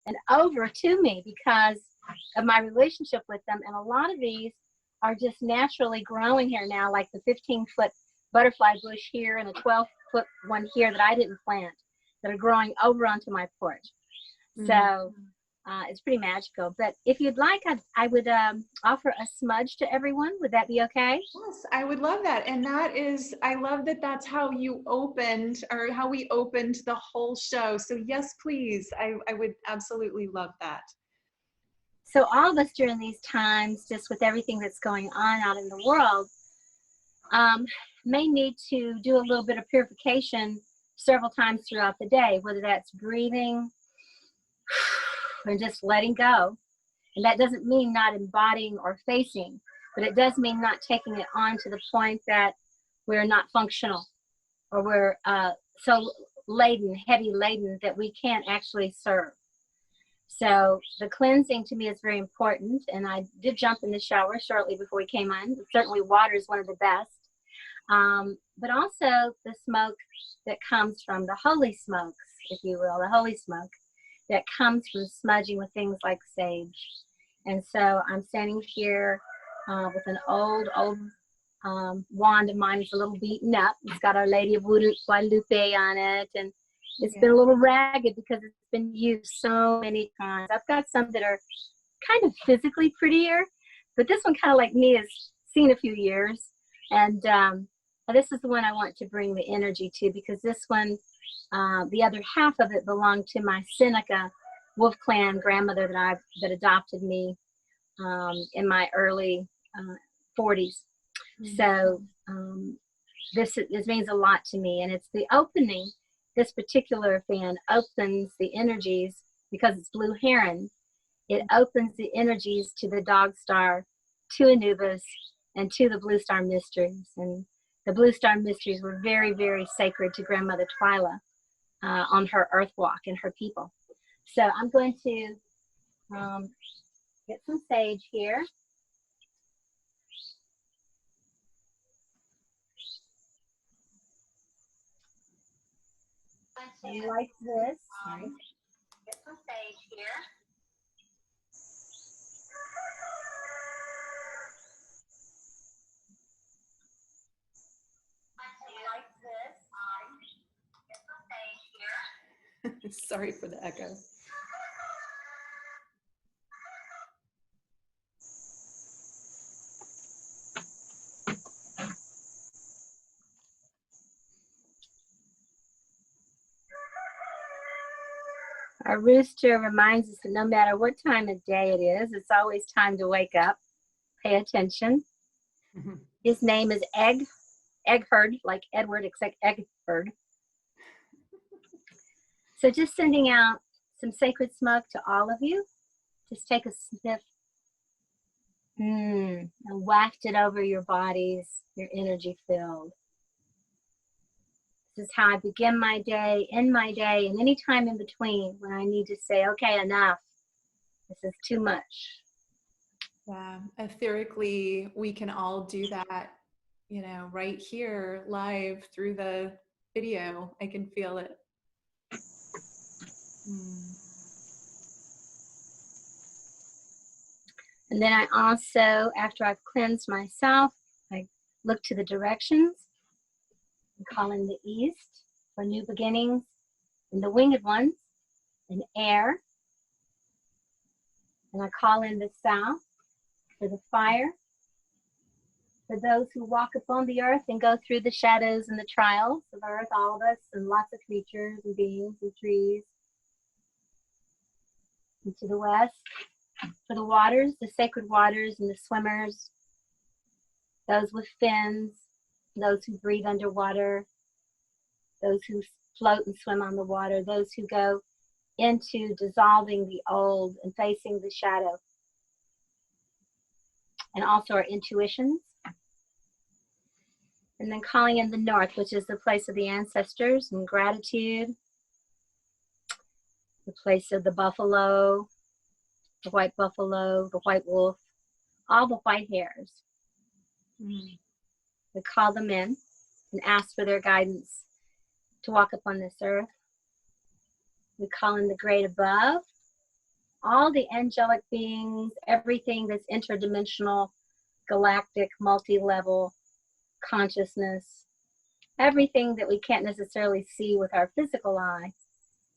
and over to me because of my relationship with them. And a lot of these are just naturally growing here now, like the 15-foot butterfly bush here and a 12-foot one here that I didn't plant, that are growing over onto my porch. So it's pretty magical. But if you'd like, I would offer a smudge to everyone. Would that be okay? Yes, I would love that. And that is, I love that that's how you opened, or how we opened the whole show. So yes, please. I would absolutely love that. So all of us during these times, just with everything that's going on out in the world, may need to do a little bit of purification several times throughout the day, whether that's breathing and just letting go. And that doesn't mean not embodying or facing, but it does mean not taking it on to the point that we're not functional, or we're so laden, heavy laden, that we can't actually serve. So the cleansing to me is very important, and I did jump in the shower shortly before we came on. Certainly water is one of the best, but also the smoke that comes from the holy smokes, if you will, the holy smoke that comes from smudging with things like sage. And so I'm standing here with an old wand of mine. It's a little beaten up. It's got Our Lady of Guadalupe on it, and it's been a little ragged because it's been used so many times. I've got some that are kind of physically prettier, but this one, kind of like me, has seen a few years. And this is the one I want to bring the energy to, because this one, the other half of it belonged to my Seneca Wolf Clan grandmother that adopted me in my early 40s. So this means a lot to me, and it's the opening. This particular fan opens the energies, because it's blue heron. It opens the energies to the dog star, to Anubis, and to the blue star mysteries. And the blue star mysteries were very, very sacred to Grandmother Twyla on her earth walk and her people. So I'm going to get some sage here. And like this, get some sage here. Like this, get some sage here. Sorry for the echo. Our rooster reminds us that no matter what time of day it is, it's always time to wake up, pay attention. His name is Egherd, like Edward, except Egherd. So just sending out some sacred smoke to all of you. Just take a sniff and waft it over your bodies, your energy filled. This is how I begin my day, end my day, and any time in between when I need to say, okay, enough. This is too much. Yeah, etherically, we can all do that, you know, right here live through the video. I can feel it. And then I also, after I've cleansed myself, I look to the directions and call in the east for new beginnings, and the winged ones in air. And I call in the south for the fire, for those who walk upon the earth and go through the shadows and the trials of earth, all of us, and lots of creatures and beings and trees. And to the west, for the waters, the sacred waters and the swimmers, those with fins, those who breathe underwater, those who float and swim on the water, those who go into dissolving the old and facing the shadow. And also our intuitions. And then calling in the north, which is the place of the ancestors and gratitude, the place of the buffalo, the white buffalo, the white wolf, all the white hares. We call them in and ask for their guidance to walk upon this earth. We call in the great above, all the angelic beings, everything that's interdimensional, galactic, multi-level consciousness, everything that we can't necessarily see with our physical eye,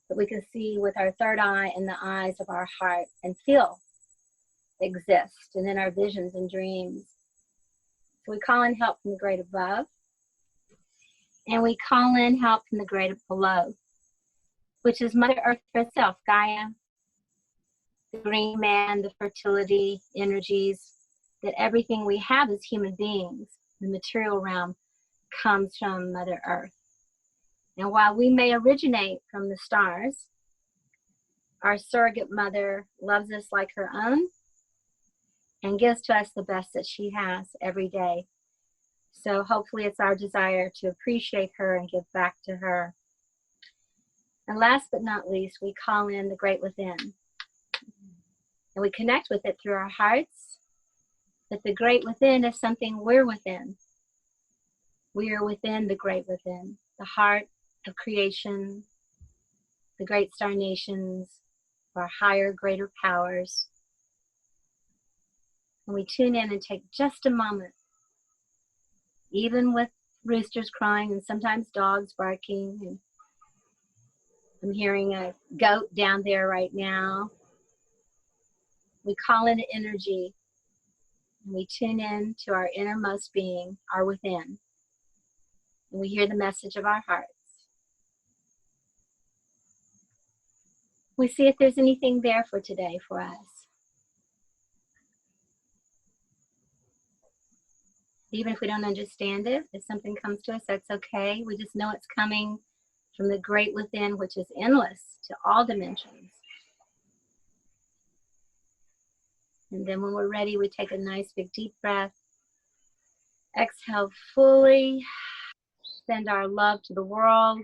but we can see with our third eye and the eyes of our heart and feel exist, and in our visions and dreams. So we call in help from the great above, and we call in help from the great below, which is Mother Earth herself, Gaia, the green man, the fertility energies, that everything we have as human beings, the material realm, comes from Mother Earth. And while we may originate from the stars, our surrogate mother loves us like her own and gives to us the best that she has every day. So hopefully it's our desire to appreciate her and give back to her. And last but not least, we call in the great within. And we connect with it through our hearts. But the great within is something we're within. We are within the great within, the heart of creation, the great star nations, our higher, greater powers. And we tune in and take just a moment, even with roosters crying and sometimes dogs barking. And I'm hearing a goat down there right now. We call in energy, and we tune in to our innermost being, our within. And we hear the message of our hearts. We see if there's anything there for today for us. Even if we don't understand it, if something comes to us, that's okay. We just know it's coming from the great within, which is endless to all dimensions. And then when we're ready, we take a nice big deep breath. Exhale fully. Send our love to the world,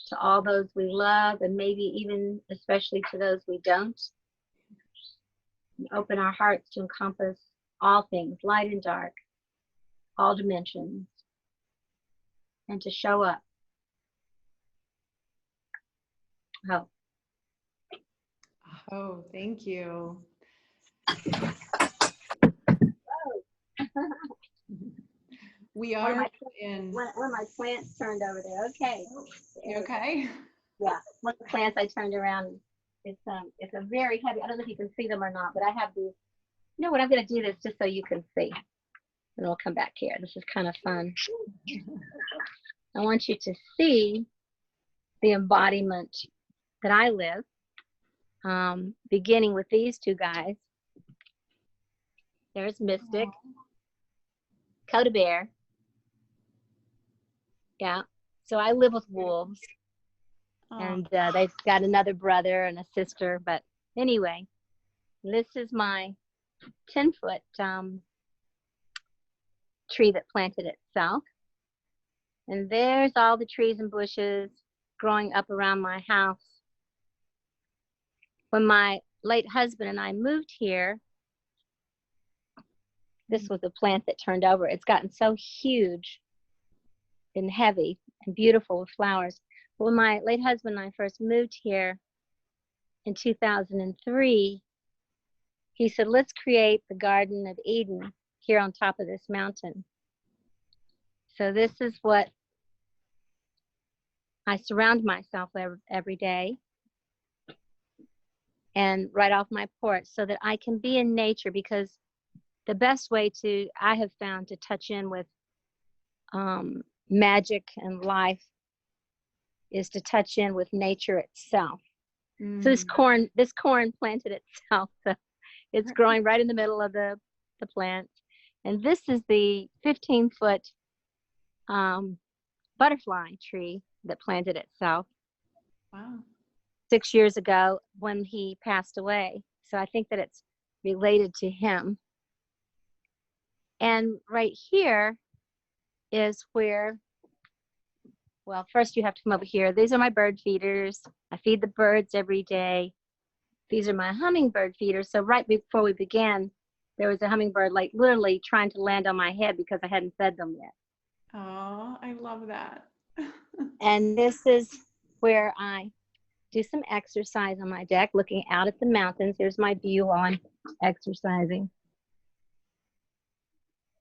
to all those we love, and maybe even especially to those we don't. And open our hearts to encompass all things, light and dark, all dimensions, and to show up. Oh. Oh, thank you. We are in. One of my plants turned over there. Okay. You okay? Yeah, one of the plants I turned around. It's a very heavy. I don't know if you can see them or not, but I have these. You know what? I'm going to do this just so you can see, and we'll come back here. This is kind of fun. I want you to see the embodiment that I live, beginning with these two guys. There's Mystic, Coda Bear. Yeah, so I live with wolves, and they've got another brother and a sister. But anyway, this is my 10-foot tree that planted itself. And there's all the trees and bushes growing up around my house. When my late husband and I moved here, this was a plant that turned over. It's gotten so huge and heavy and beautiful with flowers. But when my late husband and I first moved here in 2003, he said, let's create the Garden of Eden here on top of this mountain. So this is what I surround myself every day and right off my porch so that I can be in nature, because the best way I have found to touch in with magic and life is to touch in with nature itself. So this corn planted itself. So it's growing right in the middle of the plant. And this is the 15-foot butterfly tree that planted itself. Wow. 6 years ago when he passed away. So I think that it's related to him. And right here is where, well, first you have to come over here. These are my bird feeders. I feed the birds every day. These are my hummingbird feeders. So right before we began, there was a hummingbird like literally trying to land on my head because I hadn't fed them yet. Oh, I love that. And this is where I do some exercise on my deck, looking out at the mountains. Here's my view while I'm exercising.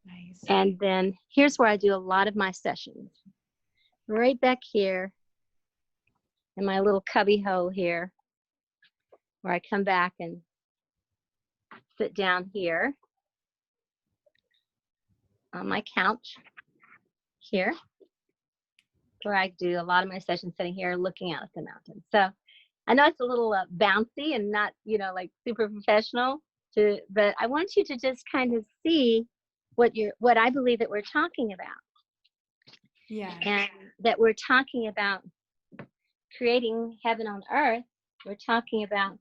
Nice. And then here's where I do a lot of my sessions. Right back here in my little cubby hole here, where I come back and sit down here on my couch here, where I do a lot of my sessions sitting here looking out at the mountains. So I know it's a little bouncy and not, you know, like super professional, but I want you to just kind of see what I believe that we're talking about. Yeah. And that we're talking about creating heaven on earth. We're talking about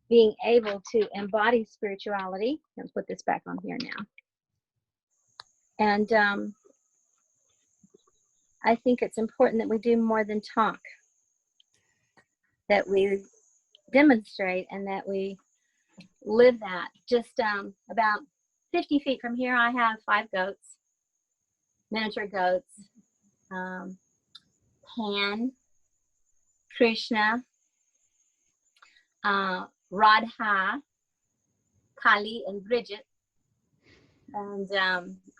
being able to embody spirituality. Let's put this back on here now. And I think it's important that we do more than talk, that we demonstrate and that we live that. Just about 50 feet from here, I have 5 goats, miniature goats, Pan, Krishna, Radha, Kali, and Bridget. And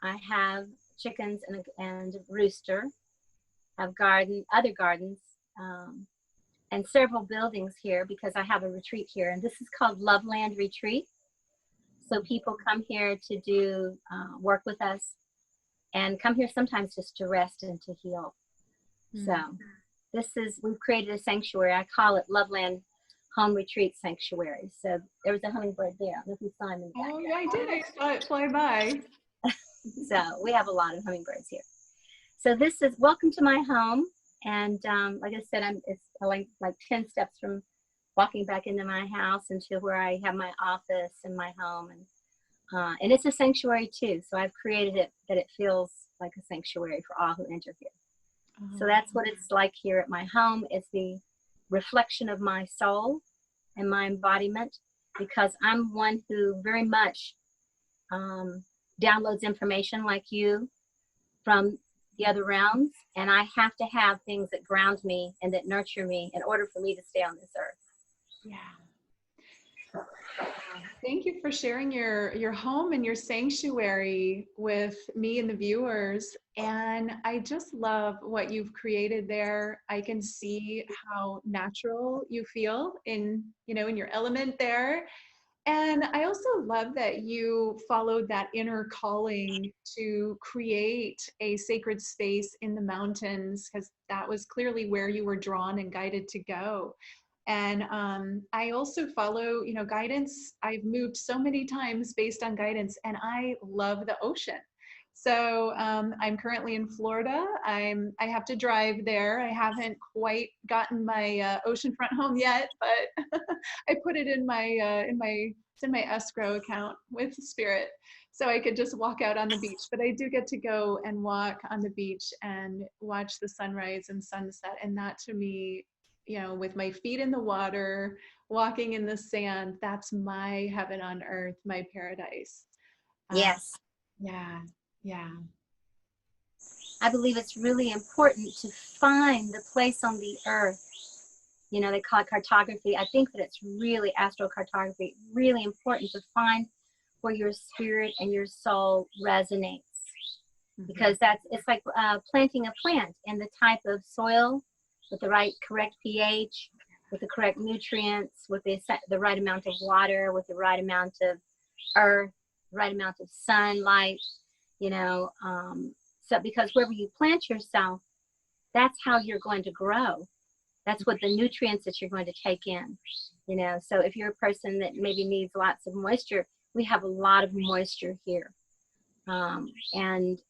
I have chickens and a rooster. I have other gardens, and several buildings here because I have a retreat here. And this is called Loveland Retreat. So people come here to do work with us and come here sometimes just to rest and to heal. So we've created a sanctuary. I call it Loveland Home Retreat Sanctuary. So there was a hummingbird there. I don't know if you saw him in the back. Oh, yeah, I did. I saw it fly by. So we have a lot of hummingbirds here. So this is welcome to my home. And like I said, it's like 10 steps from walking back into my house into where I have my office and my home. And it's a sanctuary too. So I've created it that it feels like a sanctuary for all who enter here. So that's what it's like here at my home. It's the reflection of my soul and my embodiment, because I'm one who very much downloads information like you from the other realms, and I have to have things that ground me and that nurture me in order for me to stay on this earth. Yeah. Thank you for sharing your home and your sanctuary with me and the viewers. And I just love what you've created there. I can see how natural you feel in your element there. And I also love that you followed that inner calling to create a sacred space in the mountains, because that was clearly where you were drawn and guided to go. And I also follow, guidance. I've moved so many times based on guidance, and I love the ocean. So I'm currently in Florida. I have to drive there. I haven't quite gotten my oceanfront home yet, but I put it in my escrow account with Spirit, so I could just walk out on the beach. But I do get to go and walk on the beach and watch the sunrise and sunset, and that to me, with my feet in the water, walking in the sand, that's my heaven on earth, my paradise. Yes. Yeah. I believe it's really important to find the place on the earth. They call it cartography. I think that it's really astrocartography, really important to find where your spirit and your soul resonates. Because it's like planting a plant in the type of soil with the correct pH, with the correct nutrients, with the right amount of water, with the right amount of earth, right amount of sunlight, so because wherever you plant yourself, that's how you're going to grow. That's what the nutrients that you're going to take in, so if you're a person that maybe needs lots of moisture, we have a lot of moisture here. And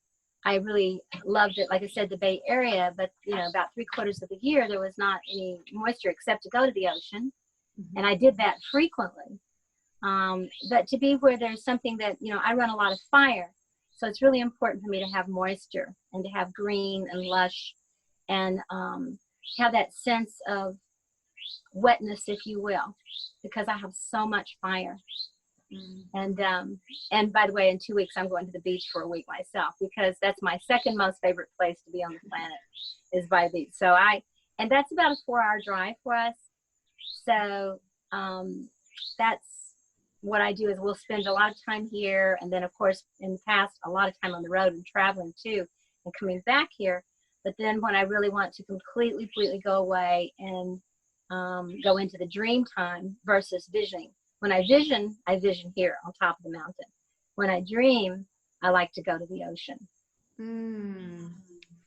I really loved it, like I said, the Bay Area, but about 3/4 of the year there was not any moisture except to go to the ocean. And I did that frequently. But to be where there's something that, I run a lot of fire. So it's really important for me to have moisture and to have green and lush and have that sense of wetness, if you will, because I have so much fire. And by the way, in 2 weeks, I'm going to the beach for a week myself, because that's my second most favorite place to be on the planet, is by the beach. And that's about a 4-hour drive for us. So that's what I do, is we'll spend a lot of time here. And then, of course, in the past, a lot of time on the road and traveling too, and coming back here. But then when I really want to completely go away and go into the dream time versus visioning. When I vision here on top of the mountain. When I dream, I like to go to the ocean.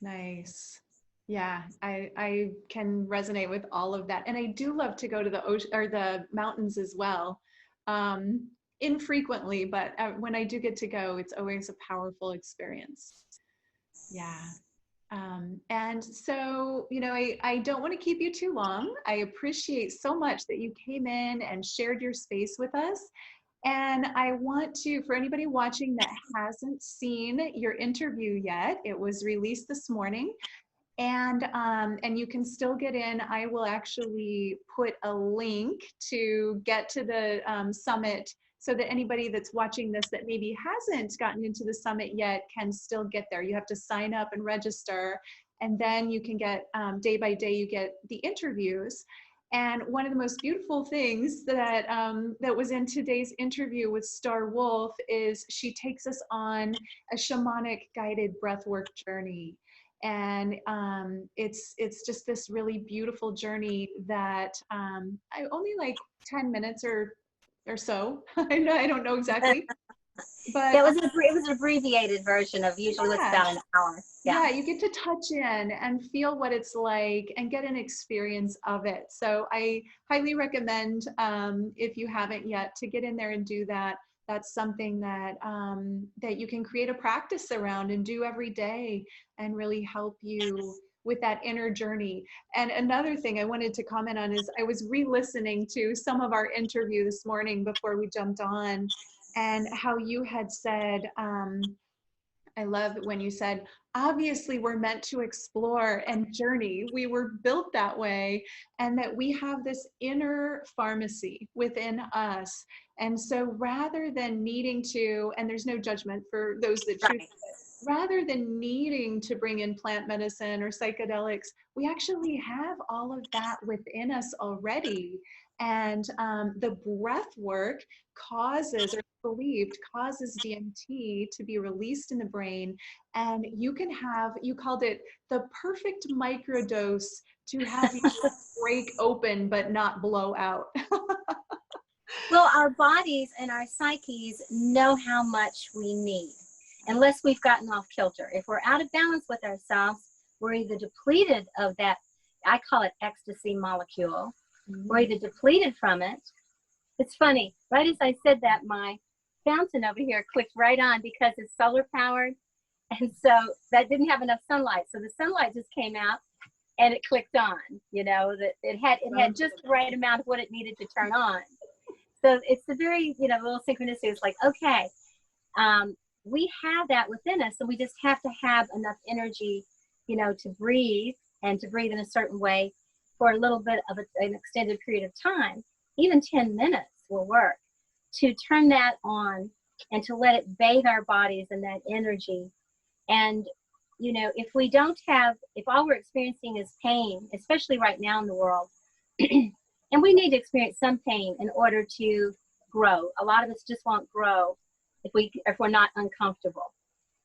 Nice. Yeah, I can resonate with all of that. And I do love to go to the ocean or the mountains as well. Infrequently, but when I do get to go, it's always a powerful experience. Yeah. And so, you know, I don't want to keep you too long. I appreciate so much that you came in and shared your space with us. And I want to, for anybody watching that hasn't seen your interview yet, it was released this morning. And you can still get in. I will actually put a link to get to the summit, so that anybody that's watching this that maybe hasn't gotten into the summit yet can still get there. You have to sign up and register, and then you can get, day by day, you get the interviews. And one of the most beautiful things that that was in today's interview with Star Wolf is she takes us on a shamanic guided breathwork journey. And it's just this really beautiful journey that I only like 10 minutes or so. I don't know exactly, but it was an abbreviated version of usually what's about an hour. Yeah, you get to touch in and feel what it's like and get an experience of it. So I highly recommend, if you haven't yet, to get in there and do that. That's something that that you can create a practice around and do every day, and really help you with that inner journey. And another thing I wanted to comment on is I was re-listening to some of our interview this morning before we jumped on, and how you had said, I love when you said, obviously we're meant to explore and journey. We were built that way, and that we have this inner pharmacy within us. And so rather than needing to, and there's no judgment for those that choose, Right. rather than needing to bring in plant medicine or psychedelics, we actually have all of that within us already. And the breath work causes, or believed causes, DMT to be released in the brain. And you can have, you called it the perfect microdose to have you break open but not blow out. Well, our bodies and our psyches know how much we need, unless we've gotten off kilter. If we're out of balance with ourselves, we're either depleted of that, I call it ecstasy molecule, we're either depleted from it. It's funny, right as I said that, my fountain over here clicked right on because it's solar powered. And so that didn't have enough sunlight. So the sunlight just came out and it clicked on, you know, that it had just the right amount of what it needed to turn on. So it's a very, you know, little synchronicity. It's like, okay, we have that within us, and we just have to have enough energy, you know, to breathe, and to breathe in a certain way for a little bit of an extended period of time. Even 10 minutes will work to turn that on and to let it bathe our bodies in that energy. And, you know, if we don't have, if all we're experiencing is pain, especially right now in the world, and we need to experience some pain in order to grow. A lot of us just won't grow if we're not uncomfortable.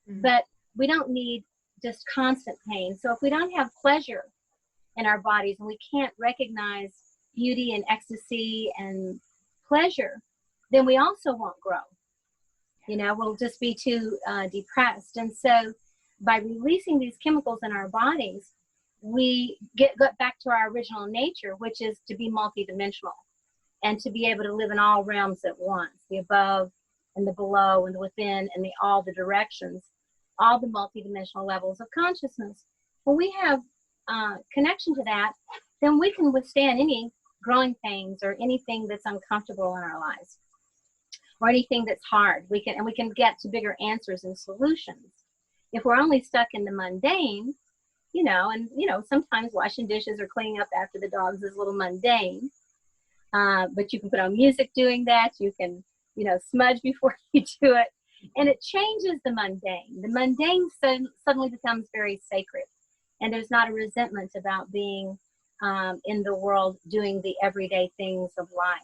But we don't need just constant pain. So if we don't have pleasure in our bodies, and we can't recognize beauty and ecstasy and pleasure, then we also won't grow. You know, we'll just be too depressed. And so by releasing these chemicals in our bodies, we get back to our original nature, which is to be multidimensional and to be able to live in all realms at once, the above and the below and the within and all the directions, all the multidimensional levels of consciousness. When we have connection to that, then we can withstand any growing pains or anything that's uncomfortable in our lives, or anything that's hard. We can get to bigger answers and solutions. If we're only stuck in the mundane, you know, and you know, sometimes washing dishes or cleaning up after the dogs is a little mundane, but you can put on music doing that. You can, you know, smudge before you do it, and it changes the mundane. The mundane suddenly becomes very sacred, and there's not a resentment about being in the world doing the everyday things of life.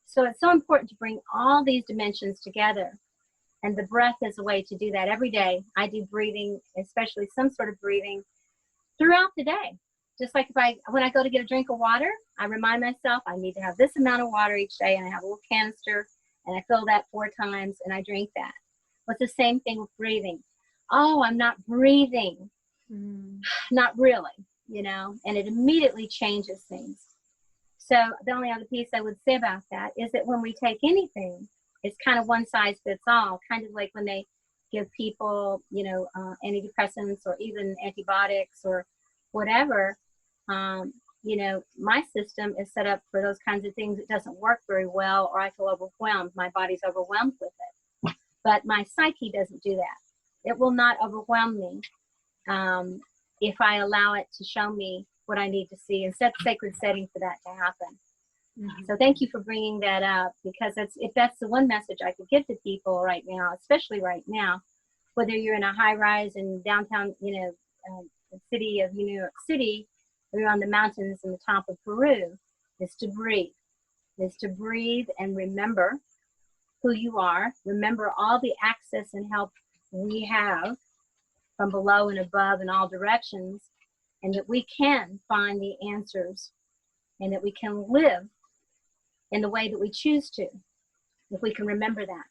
So it's so important to bring all these dimensions together. And the breath is a way to do that every day. I do breathing, especially some sort of breathing throughout the day. Just like when I go to get a drink of water, I remind myself I need to have this amount of water each day, and I have a little canister, and I fill that 4 times, and I drink that. Well, it's the same thing with breathing. Oh, I'm not breathing. Not really, and it immediately changes things. So the only other piece I would say about that is that when we take anything, it's kind of one size fits all, kind of like when they give people, antidepressants or even antibiotics or whatever. My system is set up for those kinds of things. It doesn't work very well, or I feel overwhelmed. My body's overwhelmed with it. But my psyche doesn't do that. It will not overwhelm me if I allow it to show me what I need to see and set sacred setting for that to happen. Mm-hmm. So thank you for bringing that up, because if that's the one message I could give to people right now, especially right now, whether you're in a high rise in downtown, the city of New York City, or you're on the mountains in the top of Peru, is to breathe. Is to breathe and remember who you are. Remember all the access and help we have from below and above in all directions, and that we can find the answers, and that we can live in the way that we choose to, if we can remember that.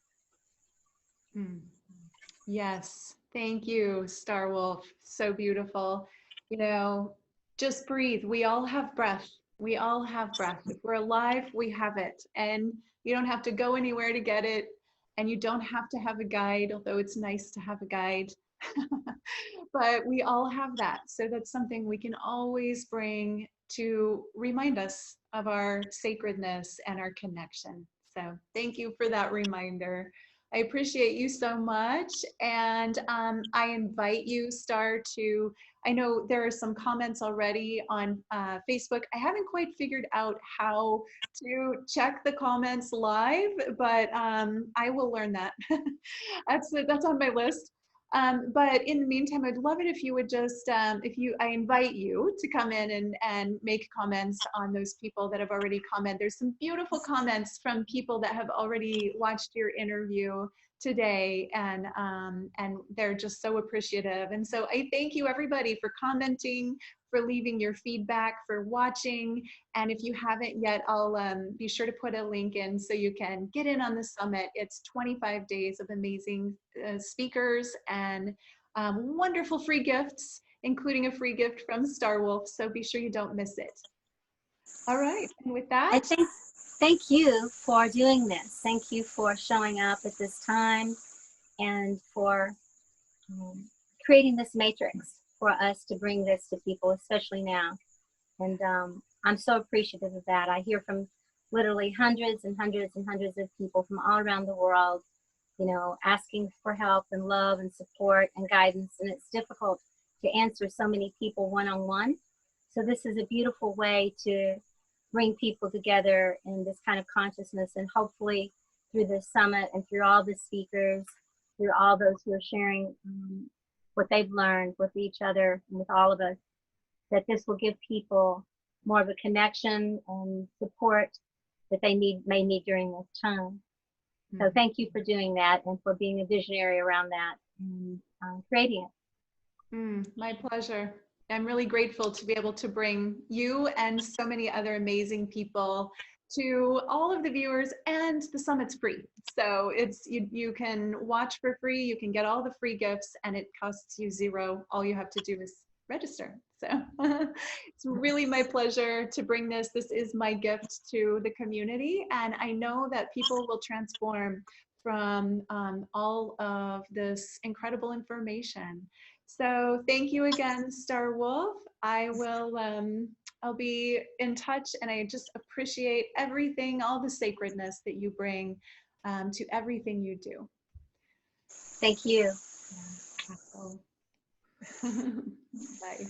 Yes, thank you, Star Wolf. So beautiful. Just breathe. We all have breath. We all have breath. If we're alive, we have it. And you don't have to go anywhere to get it. And you don't have to have a guide, although it's nice to have a guide. But we all have that. So that's something we can always bring to remind us of our sacredness and our connection. So thank you for that reminder. I appreciate you so much. And I invite you, Star, I know there are some comments already on Facebook. I haven't quite figured out how to check the comments live, but I will learn that. That's on my list. But in the meantime, I'd love it if you would just, I invite you to come in and make comments on those people that have already commented. There's some beautiful comments from people that have already watched your interview today, and they're just so appreciative. And so I thank you, everybody, for commenting, for leaving your feedback, for watching. And if you haven't yet, I'll be sure to put a link in so you can get in on the summit. It's 25 days of amazing speakers and wonderful free gifts, including a free gift from Star Wolf. So be sure you don't miss it. All right, and with that, thank you for doing this. Thank you for showing up at this time and for creating this matrix for us to bring this to people, especially now. And I'm so appreciative of that. I hear from literally hundreds and hundreds and hundreds of people from all around the world, asking for help and love and support and guidance. And it's difficult to answer so many people one-on-one. So this is a beautiful way to bring people together in this kind of consciousness, and hopefully through this summit and through all the speakers, through all those who are sharing what they've learned with each other and with all of us, that this will give people more of a connection and support that they may need during this time. So thank you for doing that and for being a visionary around that and creating it. My pleasure. I'm really grateful to be able to bring you and so many other amazing people to all of the viewers, and the summit's free. So you can watch for free, you can get all the free gifts, and it costs you $0. All you have to do is register. So it's really my pleasure to bring this. This is my gift to the community, and I know that people will transform from all of this incredible information. So thank you again, Star Wolf. I'll be in touch, and I just appreciate everything, all the sacredness that you bring to everything you do. Thank you. Bye.